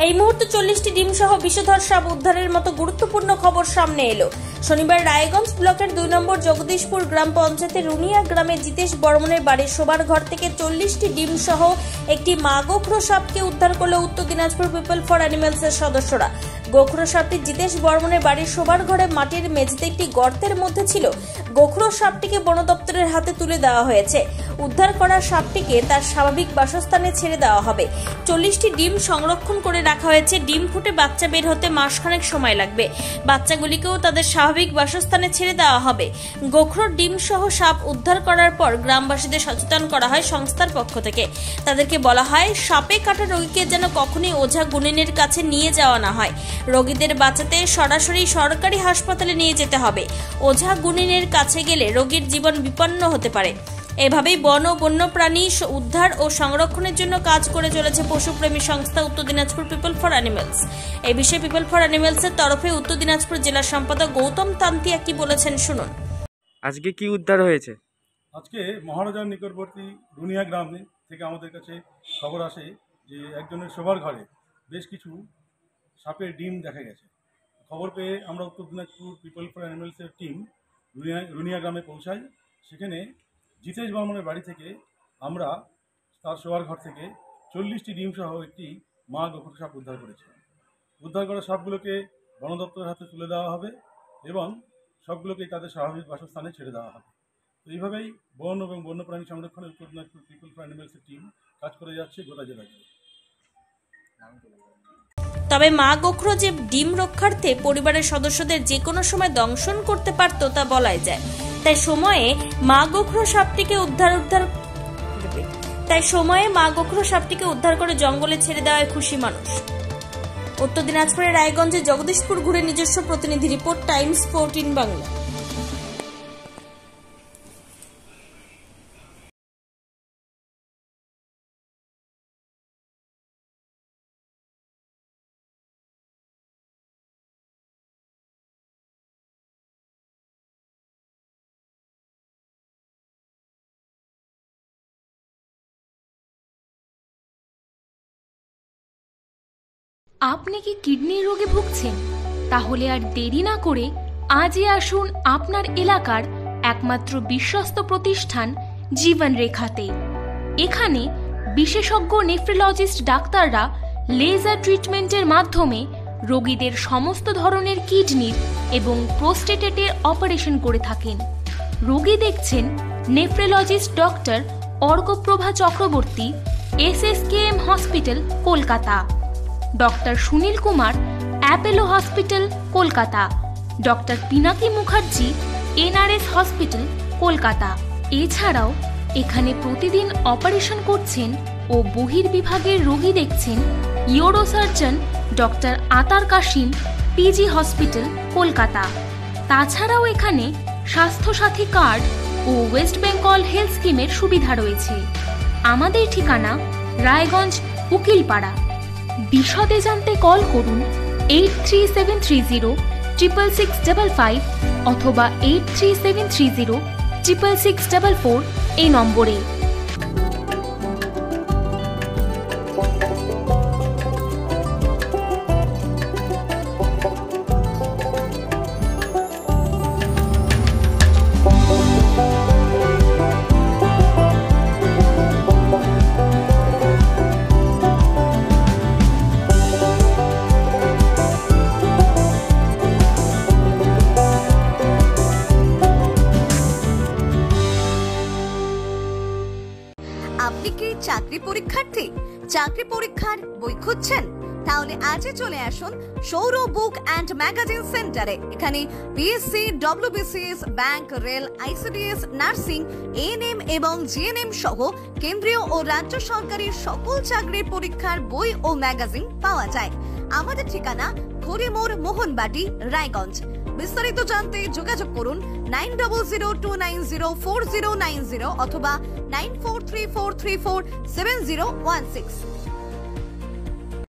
এই মুহূর্তে 40টি ডিম সহ বিষধর সাপ উদ্ধারের মতো গুরুত্বপূর্ণ খবর সামনে এলো। শনিবার রায়গঞ্জ ব্লকের 2 নম্বর জগদীশপুর গ্রাম পঞ্চায়েতের রুনিয়া গ্রামে জিতেশ বর্মনের বাড়ির শোবার ঘর থেকে 40টি ডিম সহ একটি মা গোখরো সাপকে উদ্ধার করলো উত্তর দিনাজপুর পিপল ফর অ্যানিমেলসের সদস্যরা। গোখরো সাপটি জিতেশ বর্মনের বাড়ির শোবার ঘরে মাটির মেঝেতে একটি গর্তের মধ্যে ছিল। গোখরো সাপটিকে বন দপ্তরের হাতে তুলে দেওয়া হয়েছে। উদ্ধার করা সাপটিকে তার স্বাভাবিক বাসস্থানে ছেড়ে দেওয়া হবে। 40টি ডিম সংরক্ষণ করে রাখা হয়েছে। ডিম ফুটে বাচ্চা বের হতে মাসখানেক সময় লাগবে। বাচ্চাগুলিকেও তাদের স্বাভাবিক বাসস্থানে ছেড়ে দেওয়া হবে। গোখরোর ডিম সহ সাপ উদ্ধার করার পর গ্রামবাসীদের সচেতন করা হয় সংস্থার পক্ষ থেকে। তাদেরকে বলা হয় সাপে কাটা রোগীকে যেন কখনোই ওঝা গুণিনের কাছে নিয়ে যাওয়া না হয়। রোগীদের বাঁচাতে সরাসরি সরকারি হাসপাতালে নিয়ে যেতে হবে। ওঝা গুণিনের কাছে গেলে রোগীর জীবন বিপন্ন হতে পারে। এভাবেই বন ও বন্যপ্রাণী উদ্ধার ও সংরক্ষণের জন্য কাজ করে চলেছে পশুপ্রেমী সংস্থা উত্তর দিনাজপুর পিপল ফর অ্যানিমেলস। এই বিষয়ে পিপল ফর অ্যানিমেলসের তরফে উত্তর দিনাজপুর জেলা সম্পাদক গৌতম তান্তিয়া কি বলেছেন শুনুন। আজকে কি উদ্ধার হয়েছে? আজকে মহারাজার নিকটবর্তী রুনিয়া গ্রাম থেকে আমাদের কাছে খবর আসে যে একজনের শোবার ঘরে বেশ কিছু সাপের ডিম দেখা গেছে। খবর পেয়ে আমরা উত্তর Dinajpur people for অ্যানিমেলসের team Runia গ্রামে পৌঁছাই। সেখানে জিতেশ বর্মনের বাড়ি থেকে আমরা তার শোবার ঘর থেকে 40টি ডিম সহ একটি মা গোখরো সাপ উদ্ধার করেছি। উদ্ধার করা সাপগুলোকে বন দপ্তরের হাতে তুলে দেওয়া হবে এবং সবগুলোকেই তাদের স্বাভাবিক বাসস্থানে ছেড়ে দেওয়া হবে। তো এইভাবেই বন এবং বন্যপ্রাণী সংরক্ষণে উত্তর দিনাজপুর পিপল ফর অ্যানিমেলসের টিম কাজ করে যাচ্ছে গোটা জেলায়। তবে মা গোখরো যে ডিম রক্ষার্থে পরিবারের সদস্যদের যে কোনো সময় দংশন করতে পারত তা বলাই যায়। তাই সময়ে মা গোখরো সাপটিকে উদ্ধার করে জঙ্গলে ছেড়ে দেওয়ায় খুশি মানুষ। উত্তর দিনাজপুরের রায়গঞ্জে জগদীশপুর ঘুরে নিজস্ব প্রতিনিধি রিপোর্ট, টাইমস 14 বাংলা। আপনি কি কিডনির রোগে ভুগছেন? তাহলে আর দেরি না করে আজই আসুন আপনার এলাকার একমাত্র বিশ্বস্ত প্রতিষ্ঠান জীবন রেখাতে। এখানে বিশেষজ্ঞ নেফ্রোলজিস্ট ডাক্তাররা লেজার ট্রিটমেন্টের মাধ্যমে রোগীদের সমস্ত ধরনের কিডনির এবং প্রোস্টেটের অপারেশন করে থাকেন। রোগী দেখছেন nephrologist doctor Arkaprava Chakraborty, SSKM hospital, Kolkata. Doctor Sunil Kumar, Apollo hospital, Kolkata. Doctor Pinaki Mukherjee, NRS hospital, Kolkata. এছাড়াও এখানে প্রতিদিন অপারেশন করছেন ও বহির্বিভাগের রোগী দেখছেন ইউরোসার্জন ডক্টর আতার কাশিম, PG হসপিটাল, কলকাতা। তাছাড়াও এখানে স্বাস্থ্যসাথী কার্ড ও ওয়েস্ট বেঙ্গল হেলথ স্কিমের সুবিধা রয়েছে। আমাদের ঠিকানা রায়গঞ্জ, উকিলপাড়া। বিশদে জানতে কল করুন 8373066655 অথবা 8373066644 এই নম্বরে। আপনি কি চাকরি পরীক্ষার্থী? চাকরি পরীক্ষার বই খুঁজছেন? তাহলে আজই চলে আসুন সৌর বুক অ্যান্ড ম্যাগাজিন সেন্টারে। এখানে BSc, WBCS, bank, rail, ICDS, nursing, ANM এবং GNM সহ কেন্দ্রীয় ও রাজ্য সরকারি সকল চাকরির পরীক্ষার বই ও ম্যাগাজিন পাওয়া যায়। আমাদের ঠিকানা ঘড়িমোড়, মোহনবাটি, রায়গঞ্জ। বিস্তারিত জানতে যোগাযোগ করুন 9002904090 অথবা 9434347016।